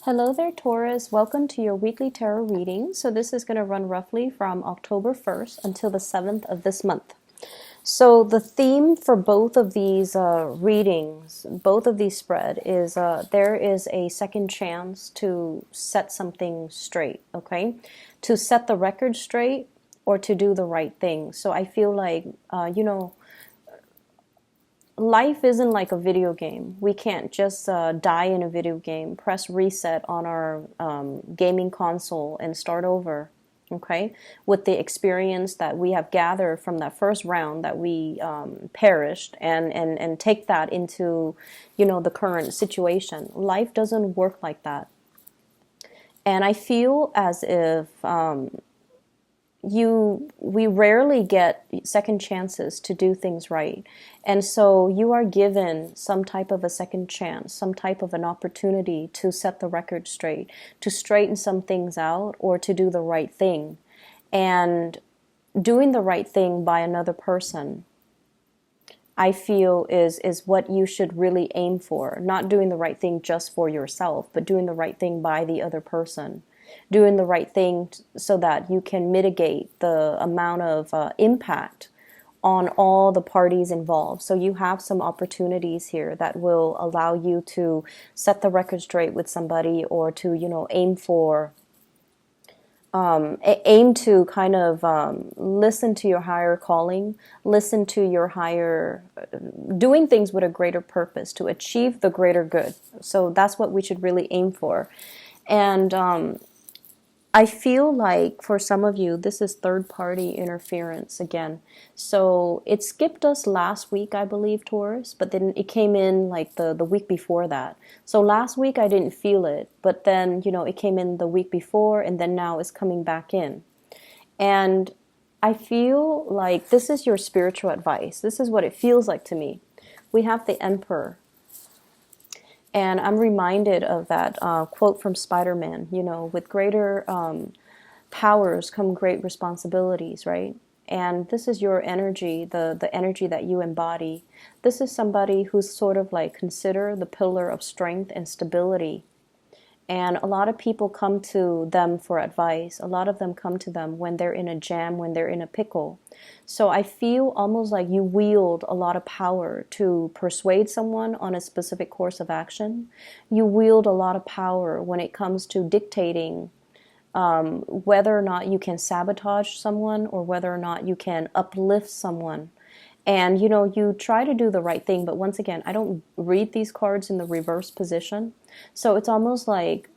Hello there, Taurus. Welcome to your weekly tarot reading. So this is going to run roughly from October 1st until the 7th of this month. So the theme for both of these readings, both of these spread, is there is a second chance to set something straight, okay? To set the record straight or to do the right thing. So I feel like, life isn't like a video game. We can't just die in a video game, press reset on our gaming console and start over, okay? With the experience that we have gathered from that first round that we perished and take that into, the current situation. Life doesn't work like that. And I feel as if we rarely get second chances to do things right. And so you are given some type of a second chance, some type of an opportunity to set the record straight, to straighten some things out, or to do the right thing. And doing the right thing by another person, I feel is what you should really aim for. Not doing the right thing just for yourself, but doing the right thing by the other person. Doing the right thing so that you can mitigate the amount of impact on all the parties involved. So you have some opportunities here that will allow you to set the record straight with somebody, or to, aim to kind of listen to your higher calling, listen to your higher, doing things with a greater purpose to achieve the greater good. So that's what we should really aim for. And I feel like for some of you, this is third-party interference again. So it skipped us last week, I believe, Taurus, but then it came in like the week before that. So last week I didn't feel it, but then, it came in the week before, and then now it's coming back in. And I feel like this is your spiritual advice. This is what it feels like to me. We have the Emperor. And I'm reminded of that quote from Spider-Man, with greater powers come great responsibilities, right? And this is your energy, the energy that you embody. This is somebody who's sort of like considered the pillar of strength and stability. And a lot of people come to them for advice. A lot of them come to them when they're in a jam, when they're in a pickle. So I feel almost like you wield a lot of power to persuade someone on a specific course of action. You wield a lot of power when it comes to dictating whether or not you can sabotage someone or whether or not you can uplift someone. And, you try to do the right thing, but once again, I don't read these cards in the reverse position. So it's almost like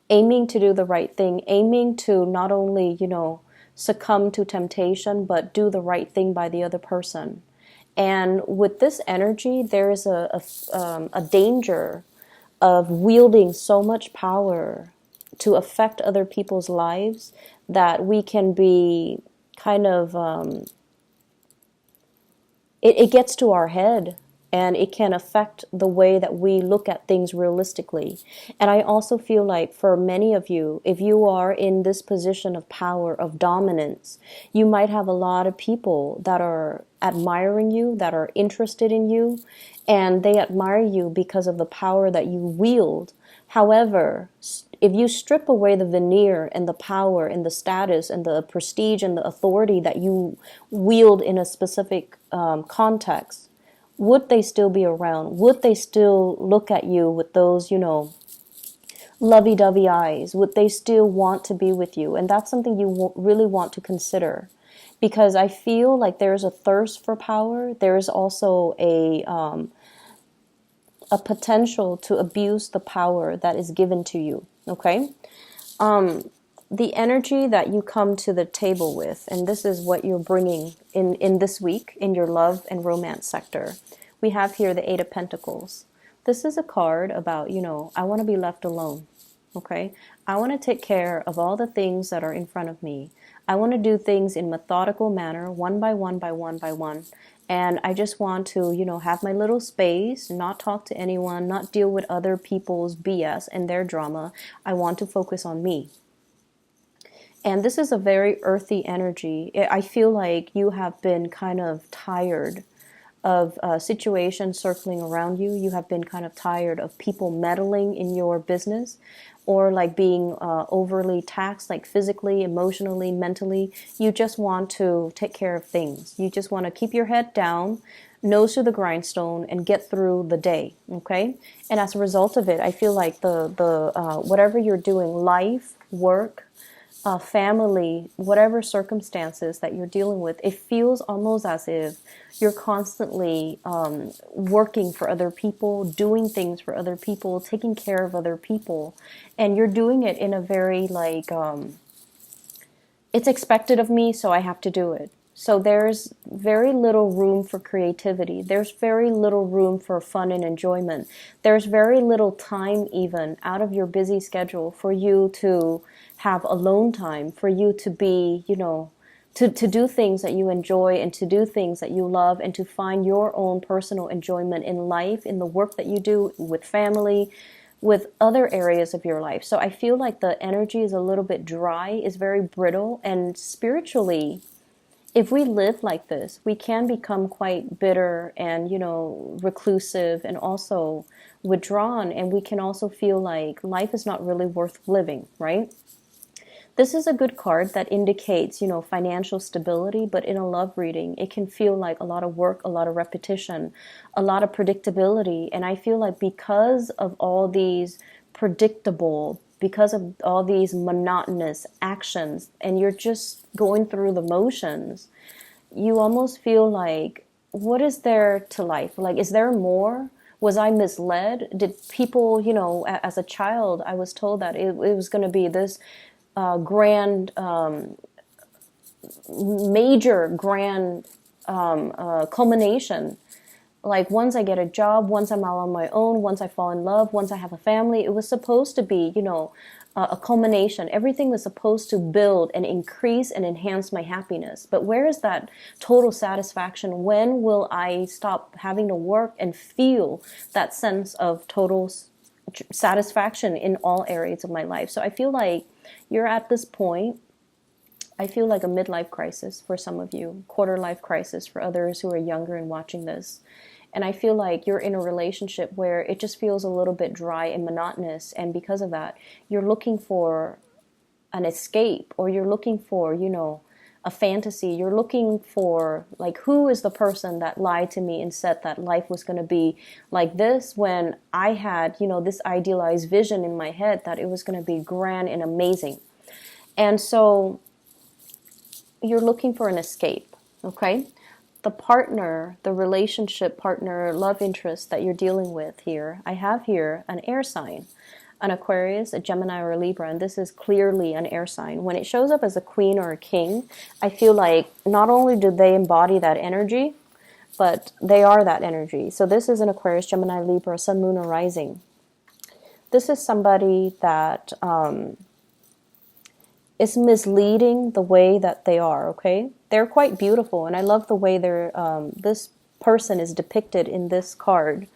aiming to do the right thing, aiming to not only, succumb to temptation, but do the right thing by the other person. And with this energy, there is a danger of wielding so much power to affect other people's lives that we can be kind of... It gets to our head, and it can affect the way that we look at things realistically. And I also feel like for many of you, if you are in this position of power, of dominance, you might have a lot of people that are admiring you, that are interested in you, and they admire you because of the power that you wield. However, if you strip away the veneer and the power and the status and the prestige and the authority that you wield in a specific context, would they still be around? Would they still look at you with those, lovey-dovey eyes? Would they still want to be with you? And that's something you really want to consider, because I feel like there's a thirst for power. There is also a potential to abuse the power that is given to you, okay? The energy that you come to the table with, and this is what you're bringing in this week in your love and romance sector. We have here the Eight of Pentacles. This is a card about, I want to be left alone, okay? I want to take care of all the things that are in front of me. I want to do things in methodical manner, one by one by one by one. And I just want to, have my little space, not talk to anyone, not deal with other people's BS and their drama. I want to focus on me. And this is a very earthy energy. I feel like you have been kind of tired of situations circling around you. You have been kind of tired of people meddling in your business, or like being overly taxed, like physically, emotionally, mentally. You just want to take care of things. You just want to keep your head down, nose to the grindstone, and get through the day. Okay, and as a result of it, I feel like the whatever you're doing, life, work, family, whatever circumstances that you're dealing with, it feels almost as if you're constantly working for other people, doing things for other people, taking care of other people, and you're doing it in a very like it's expected of me, so I have to do it. So there's very little room for creativity. There's very little room for fun and enjoyment. There's very little time even out of your busy schedule for you to have alone time, for you to be, to do things that you enjoy and to do things that you love and to find your own personal enjoyment in life, in the work that you do with family, with other areas of your life. So I feel like the energy is a little bit dry, is very brittle, and spiritually, if we live like this, we can become quite bitter and, reclusive and also withdrawn, and we can also feel like life is not really worth living, right? This is a good card that indicates, financial stability, but in a love reading, it can feel like a lot of work, a lot of repetition, a lot of predictability. And I feel like because of all these because of all these monotonous actions, and you're just going through the motions, you almost feel like, what is there to life? Like, is there more? Was I misled? Did people, as a child, I was told that it was going to be this grand, major grand culmination. Like once I get a job, once I'm out on my own, once I fall in love, once I have a family, it was supposed to be, a culmination. Everything was supposed to build and increase and enhance my happiness. But where is that total satisfaction? When will I stop having to work and feel that sense of total satisfaction in all areas of my life? So I feel like you're at this point. I feel like a midlife crisis for some of you, quarter life crisis for others who are younger and watching this. And I feel like you're in a relationship where it just feels a little bit dry and monotonous. And because of that, you're looking for an escape, or you're looking for, a fantasy. You're looking for, like, who is the person that lied to me and said that life was going to be like this when I had, this idealized vision in my head that it was going to be grand and amazing. And so you're looking for an escape, okay? The partner, the relationship partner, love interest that you're dealing with here, I have here an air sign, an Aquarius, a Gemini, or a Libra, and this is clearly an air sign. When it shows up as a queen or a king, I feel like not only do they embody that energy, but they are that energy. So this is an Aquarius, Gemini, Libra, Sun, Moon, or Rising. This is somebody that is misleading the way that they are, okay? They're quite beautiful, and I love the way this person is depicted in this card.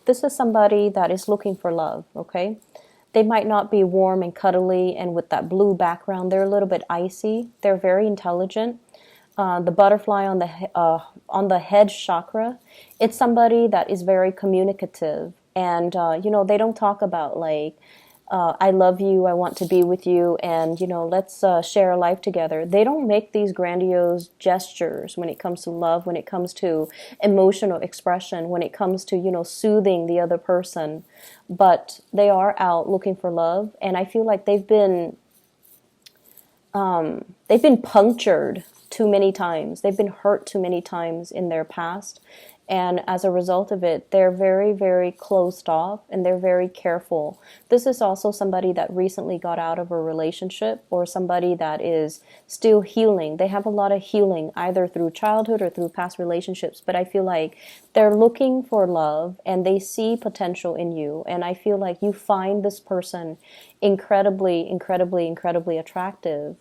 This is somebody that is looking for love, okay? They might not be warm and cuddly and with that blue background. They're a little bit icy. They're very intelligent. The butterfly on the head chakra, it's somebody that is very communicative. And, they don't talk about like, I love you, I want to be with you, and, let's share a life together. They don't make these grandiose gestures when it comes to love, when it comes to emotional expression, when it comes to, soothing the other person. But they are out looking for love, and I feel like they've been punctured too many times. They've been hurt too many times in their past. And as a result of it, they're very, very closed off and they're very careful. This is also somebody that recently got out of a relationship, or somebody that is still healing. They have a lot of healing either through childhood or through past relationships. But I feel like they're looking for love and they see potential in you. And I feel like you find this person incredibly, incredibly, incredibly attractive.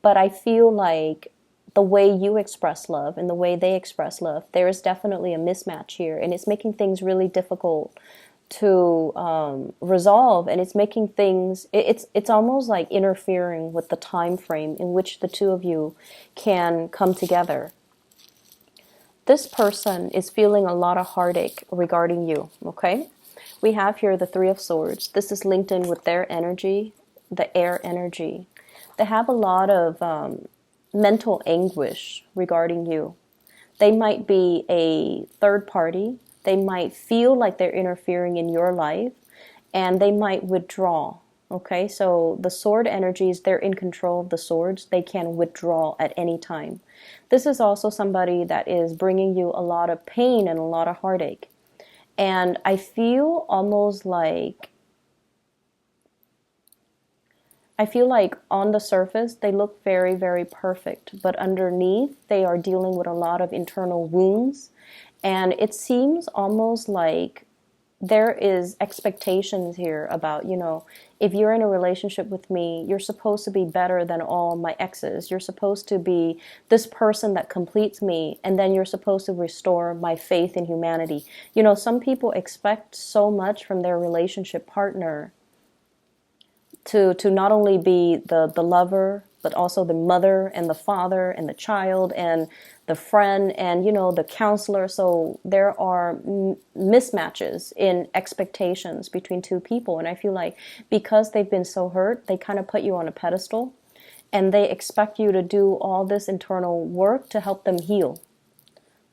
But I feel like the way you express love and the way they express love, there is definitely a mismatch here, and it's making things really difficult to resolve, and it's making things, it's almost like interfering with the time frame in which the two of you can come together. This person is feeling a lot of heartache regarding you, okay? We have here the Three of Swords. This is linked in with their energy, the air energy. They have a lot of mental anguish regarding you. They might be a third party. They might feel like they're interfering in your life, and they might withdraw. Okay, so the sword energies, they're in control of the swords. They can withdraw at any time. This is also somebody that is bringing you a lot of pain and a lot of heartache. And I feel almost like, on the surface, they look very, very perfect. But underneath, they are dealing with a lot of internal wounds. And it seems almost like there is expectations here about, if you're in a relationship with me, you're supposed to be better than all my exes. You're supposed to be this person that completes me, and then you're supposed to restore my faith in humanity. Some people expect so much from their relationship partner to not only be the lover, but also the mother and the father and the child and the friend and, the counselor. So there are mismatches in expectations between two people. And I feel like because they've been so hurt, they kind of put you on a pedestal and they expect you to do all this internal work to help them heal.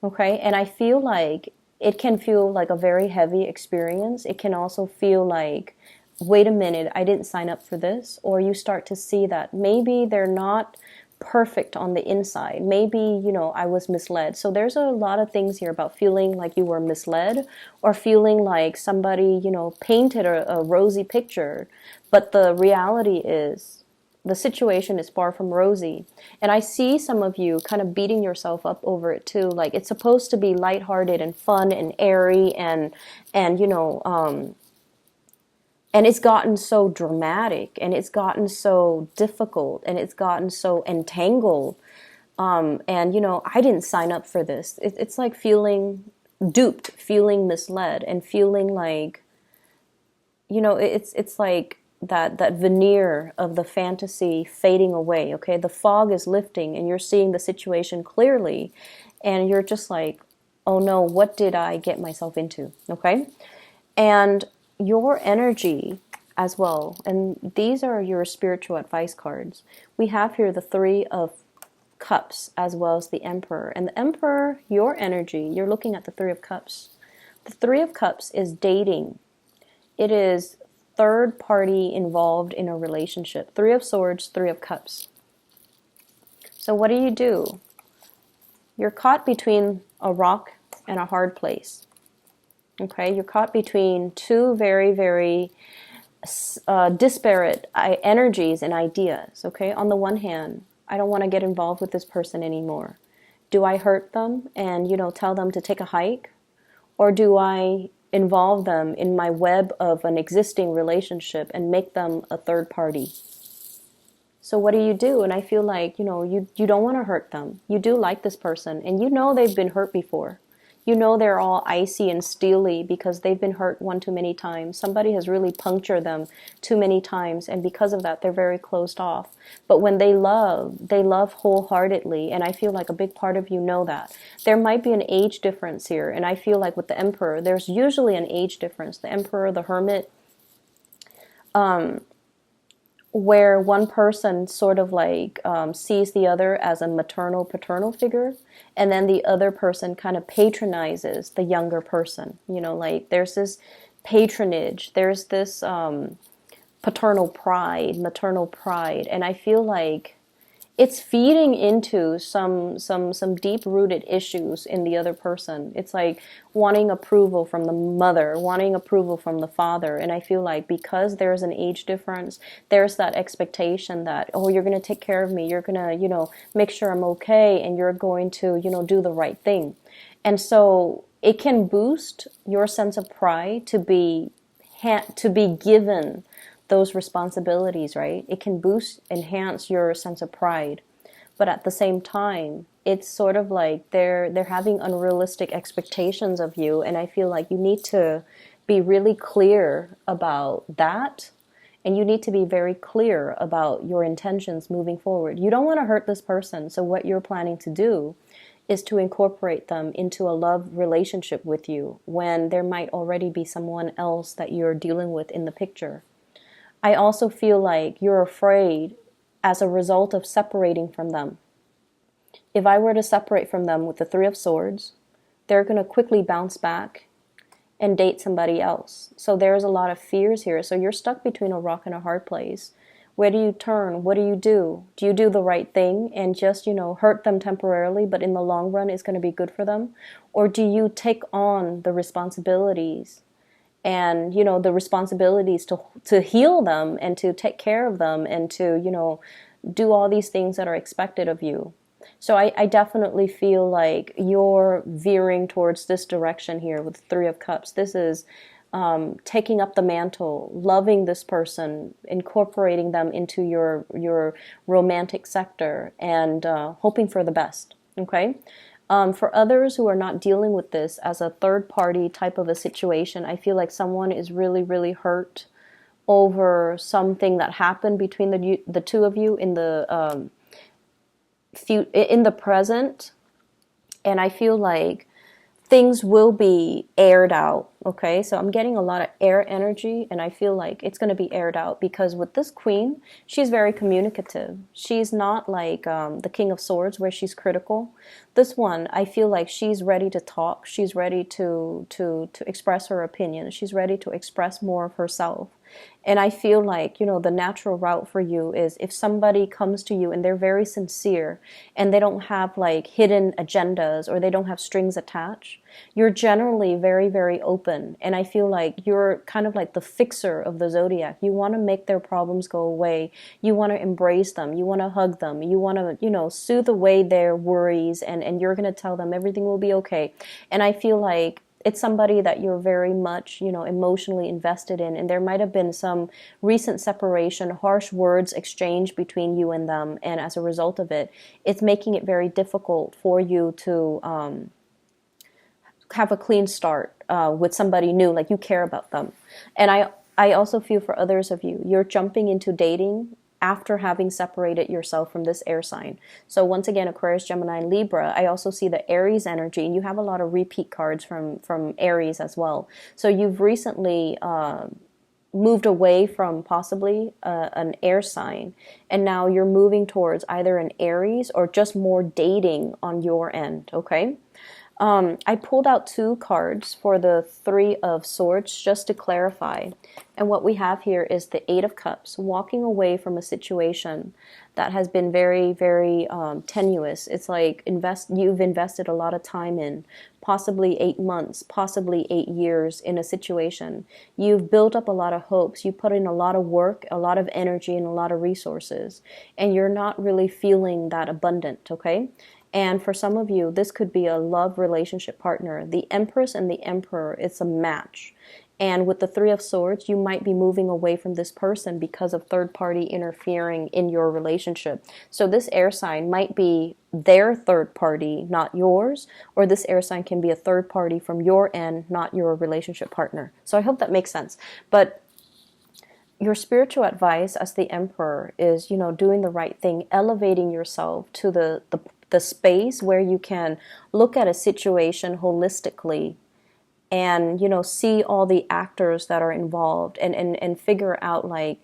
Okay? And I feel like it can feel like a very heavy experience. It can also feel like, wait a minute, I didn't sign up for this. Or you start to see that maybe they're not perfect on the inside. Maybe, I was misled. So there's a lot of things here about feeling like you were misled or feeling like somebody, painted a rosy picture. But the reality is the situation is far from rosy. And I see some of you kind of beating yourself up over it too. Like it's supposed to be lighthearted and fun and airy and and it's gotten so dramatic and it's gotten so difficult and it's gotten so entangled. And, I didn't sign up for this. It's like feeling duped, feeling misled and feeling like, it's like that veneer of the fantasy fading away. Okay. The fog is lifting and you're seeing the situation clearly and you're just like, oh no, what did I get myself into? Okay. And your energy as well, and these are your spiritual advice cards. We have here the Three of Cups as well as the Emperor. And the Emperor, your energy, you're looking at the Three of Cups. The Three of Cups is dating. It is third party involved in a relationship. Three of Swords, Three of Cups. So what do? You're caught between a rock and a hard place. Okay, you're caught between two very, very disparate energies and ideas. Okay, on the one hand, I don't want to get involved with this person anymore. Do I hurt them and, tell them to take a hike? Or do I involve them in my web of an existing relationship and make them a third party? So what do? And I feel like, you don't want to hurt them. You do like this person and they've been hurt before. They're all icy and steely because they've been hurt one too many times. Somebody has really punctured them too many times, and because of that, they're very closed off. But when they love wholeheartedly, and I feel like a big part of you know that. There might be an age difference here, and I feel like with the Emperor, there's usually an age difference. The Emperor, the Hermit, where one person sort of like sees the other as a maternal, paternal figure, and then the other person kind of patronizes the younger person. Like there's this patronage, there's this paternal pride, maternal pride, and I feel like it's feeding into some deep-rooted issues in the other person. It's like wanting approval from the mother, wanting approval from the father. And I feel like because there's an age difference, there's that expectation that, oh, you're going to take care of me. You're going to, make sure I'm okay. And you're going to, do the right thing. And so it can boost your sense of pride to be given those responsibilities, right? It can enhance your sense of pride. But at the same time, it's sort of like they're having unrealistic expectations of you, and I feel like you need to be really clear about that, and you need to be very clear about your intentions moving forward. You don't want to hurt this person, so what you're planning to do is to incorporate them into a love relationship with you when there might already be someone else that you're dealing with in the picture. I also feel like you're afraid as a result of separating from them. If I were to separate from them with the Three of Swords, they're going to quickly bounce back and date somebody else. So there's a lot of fears here. So you're stuck between a rock and a hard place. Where do you turn? What do you do? Do you do the right thing and just, hurt them temporarily, but in the long run it's going to be good for them? Or do you take on the responsibilities and, the responsibilities to heal them and to take care of them and to, do all these things that are expected of you? So I definitely feel like you're veering towards this direction here with Three of Cups. This is taking up the mantle, loving this person, incorporating them into your romantic sector, and hoping for the best. Okay. For others who are not dealing with this as a third party type of a situation, I feel like someone is really, really hurt over something that happened between the two of you in the present, and I feel like things will be aired out. Okay, so I'm getting a lot of air energy, and I feel like it's going to be aired out because with this queen, she's very communicative. She's not like the King of Swords where she's critical. This one, I feel like she's ready to talk. She's ready to express her opinion. She's ready to express more of herself. And I feel like, the natural route for you is if somebody comes to you and they're very sincere and they don't have like hidden agendas or they don't have strings attached, you're generally very, very open. And I feel like you're kind of like the fixer of the zodiac. You want to make their problems go away. You want to embrace them. You want to hug them. You want to, soothe away their worries, and you're going to tell them everything will be okay. And I feel like it's somebody that you're very much, emotionally invested in. And there might have been some recent separation, harsh words exchanged between you and them. And as a result of it, it's making it very difficult for you to have a clean start with somebody new, like you care about them. And I also feel for others of you, you're jumping into dating after having separated yourself from this air sign. So once again, Aquarius, Gemini, Libra, I also see the Aries energy, and you have a lot of repeat cards from Aries as well. So you've recently moved away from possibly an air sign, and now you're moving towards either an Aries or just more dating on your end, okay? I pulled out two cards for the Three of Swords just to clarify. And what we have here is the Eight of Cups, walking away from a situation that has been very, very tenuous. It's like you've invested a lot of time in, possibly 8 months, possibly 8 years in a situation. You've built up a lot of hopes. You put in a lot of work, a lot of energy, and a lot of resources. And you're not really feeling that abundant, okay? And for some of you, this could be a love relationship partner. The Empress and the Emperor, it's a match. And with the Three of Swords, you might be moving away from this person because of third party interfering in your relationship. So this air sign might be their third party, not yours, or this air sign can be a third party from your end, not your relationship partner. So I hope that makes sense. But your spiritual advice as the Emperor is, doing the right thing, elevating yourself to the space where you can look at a situation holistically and, see all the actors that are involved and figure out, like,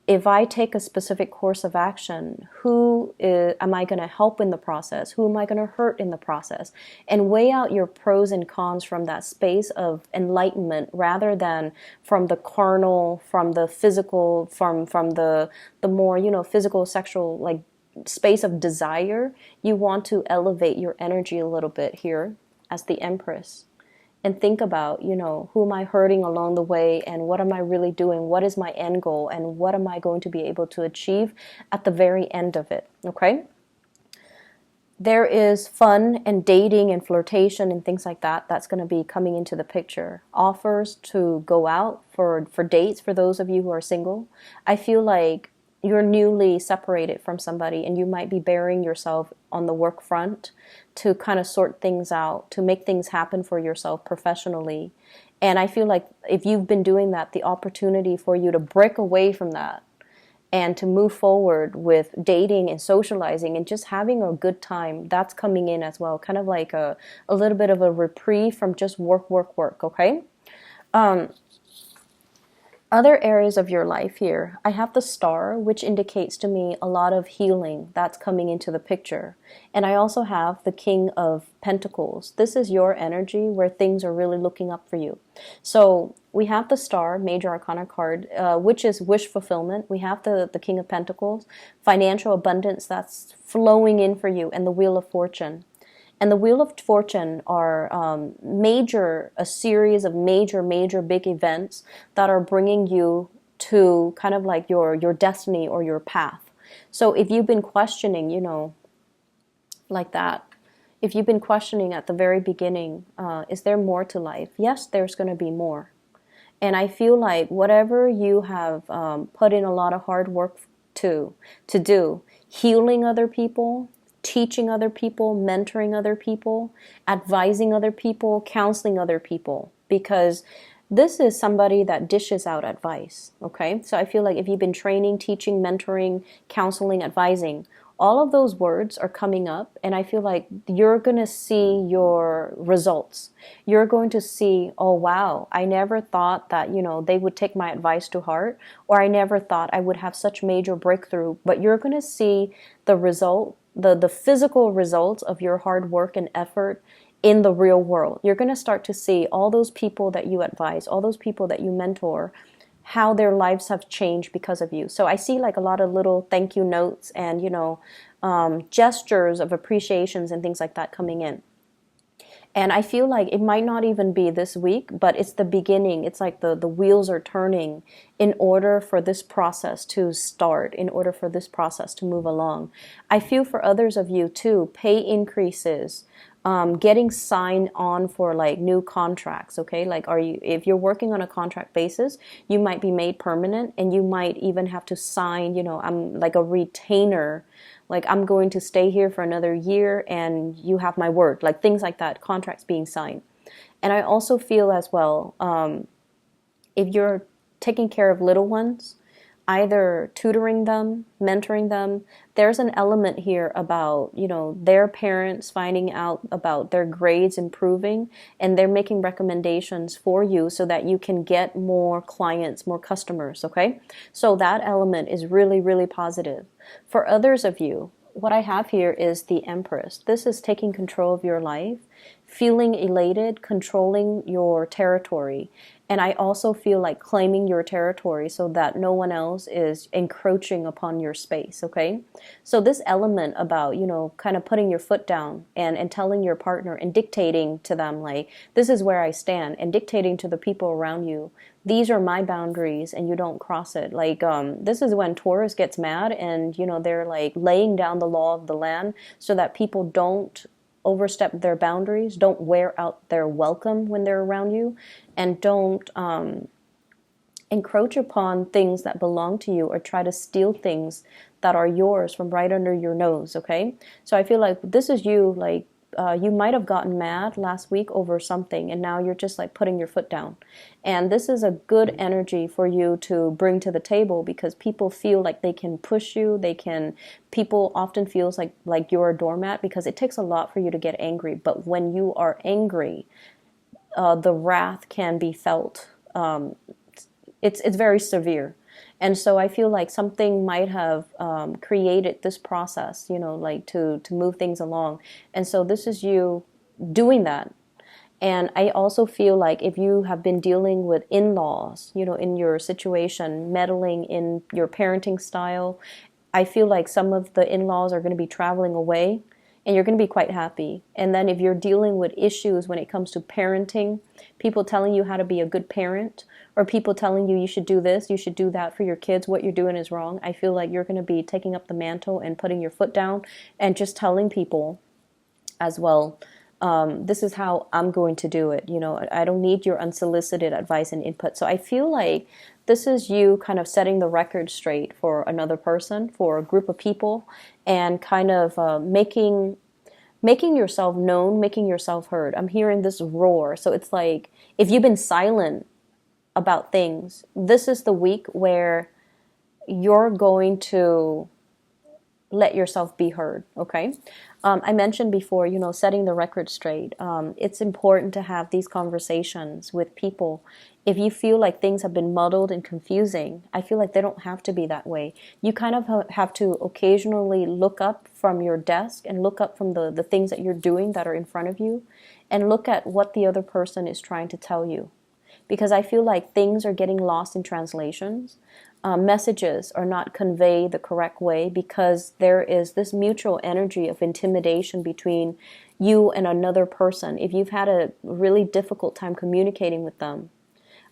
if I take a specific course of action, am I going to help in the process? Who am I going to hurt in the process? And weigh out your pros and cons from that space of enlightenment rather than from the carnal, from the physical, from the more, physical, sexual, like, space of desire. You want to elevate your energy a little bit here as the Empress and think about, who am I hurting along the way and what am I really doing? What is my end goal and what am I going to be able to achieve at the very end of it? Okay. There is fun and dating and flirtation and things like that. That's going to be coming into the picture. Offers to go out for dates for those of you who are single. I feel like you're newly separated from somebody and you might be burying yourself on the work front to kind of sort things out, to make things happen for yourself professionally. And I feel like if you've been doing that, the opportunity for you to break away from that and to move forward with dating and socializing and just having a good time. That's coming in as well, kind of like a little bit of a reprieve from just work, work, work, okay? Other areas of your life here, I have the star, which indicates to me a lot of healing that's coming into the picture. And I also have the King of Pentacles. This is your energy where things are really looking up for you. So we have the star, major arcana card, which is wish fulfillment. We have the King of Pentacles, financial abundance that's flowing in for you, and the Wheel of Fortune. And the Wheel of Fortune are a series of major big events that are bringing you to kind of like your destiny or your path. So if you've been questioning, like that, if you've been questioning at the very beginning, is there more to life? Yes, there's going to be more. And I feel like whatever you have put in a lot of hard work to do, healing other people, teaching other people, mentoring other people, advising other people, counseling other people, because this is somebody that dishes out advice, okay? So I feel like if you've been training, teaching, mentoring, counseling, advising, all of those words are coming up, and I feel like you're going to see your results. You're going to see, oh, wow, I never thought that, they would take my advice to heart, or I never thought I would have such major breakthrough, but you're going to see the result, the physical results of your hard work and effort in the real world. You're going to start to see all those people that you advise, all those people that you mentor, how their lives have changed because of you. So I see like a lot of little thank you notes and, gestures of appreciations and things like that coming in. And I feel like it might not even be this week, but it's the beginning. It's like the wheels are turning in order for this process to start, in order for this process to move along. I feel for others of you too, pay increases, getting signed on for like new contracts, okay? Like if you're working on a contract basis, you might be made permanent, and you might even have to sign, I'm like a retainer, like I'm going to stay here for another year and you have my word, like things like that, contracts being signed. And I also feel as well, if you're taking care of little ones, either tutoring them, mentoring them, there's an element here about, their parents finding out about their grades improving, and they're making recommendations for you so that you can get more clients, more customers, okay? So that element is really, really positive. For others of you, what I have here is the Empress. This is taking control of your life, feeling elated, controlling your territory. And I also feel like claiming your territory so that no one else is encroaching upon your space, okay? So this element about, kind of putting your foot down and telling your partner and dictating to them, like, this is where I stand, and dictating to the people around you, these are my boundaries and you don't cross it. Like, this is when Taurus gets mad and, they're like laying down the law of the land so that people don't overstep their boundaries, don't wear out their welcome when they're around you, and don't encroach upon things that belong to you or try to steal things that are yours from right under your nose, okay? So I feel like this is you, like, you might have gotten mad last week over something, and now you're just like putting your foot down. And this is a good energy for you to bring to the table, because people feel like they can push you. People often feels like you're a doormat, because it takes a lot for you to get angry. But when you are angry, the wrath can be felt. It's very severe. And so I feel like something might have created this process, like to move things along. And so this is you doing that. And I also feel like if you have been dealing with in-laws, in your situation, meddling in your parenting style, I feel like some of the in-laws are going to be traveling away, and you're going to be quite happy. And then if you're dealing with issues when it comes to parenting, people telling you how to be a good parent, or people telling you should do this, you should do that for your kids, what you're doing is wrong, I feel like you're going to be taking up the mantle and putting your foot down and just telling people as well, this is how I'm going to do it. I don't need your unsolicited advice and input. So I feel like this is you kind of setting the record straight for another person, for a group of people, and kind of making yourself known, making yourself heard. I'm hearing this roar. So it's like, if you've been silent about things, this is the week where you're going to let yourself be heard, okay? I mentioned before, setting the record straight. It's important to have these conversations with people. If you feel like things have been muddled and confusing, I feel like they don't have to be that way. You kind of have to occasionally look up from your desk and look up from the things that you're doing that are in front of you and look at what the other person is trying to tell you. Because I feel like things are getting lost in translations. Messages are not conveyed the correct way because there is this mutual energy of intimidation between you and another person. If you've had a really difficult time communicating with them,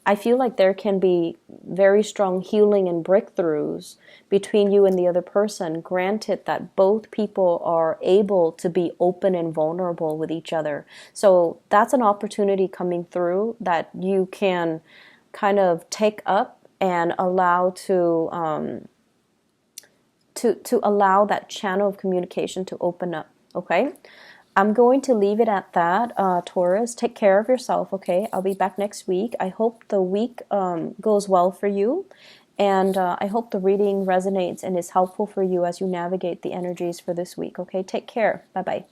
I feel like there can be very strong healing and breakthroughs between you and the other person, granted that both people are able to be open and vulnerable with each other. So that's an opportunity coming through that you can kind of take up and allow to allow that channel of communication to open up. Okay, I'm going to leave it at that. Taurus, take care of yourself. Okay, I'll be back next week. I hope the week goes well for you, and I hope the reading resonates and is helpful for you as you navigate the energies for this week. Okay, take care. Bye bye.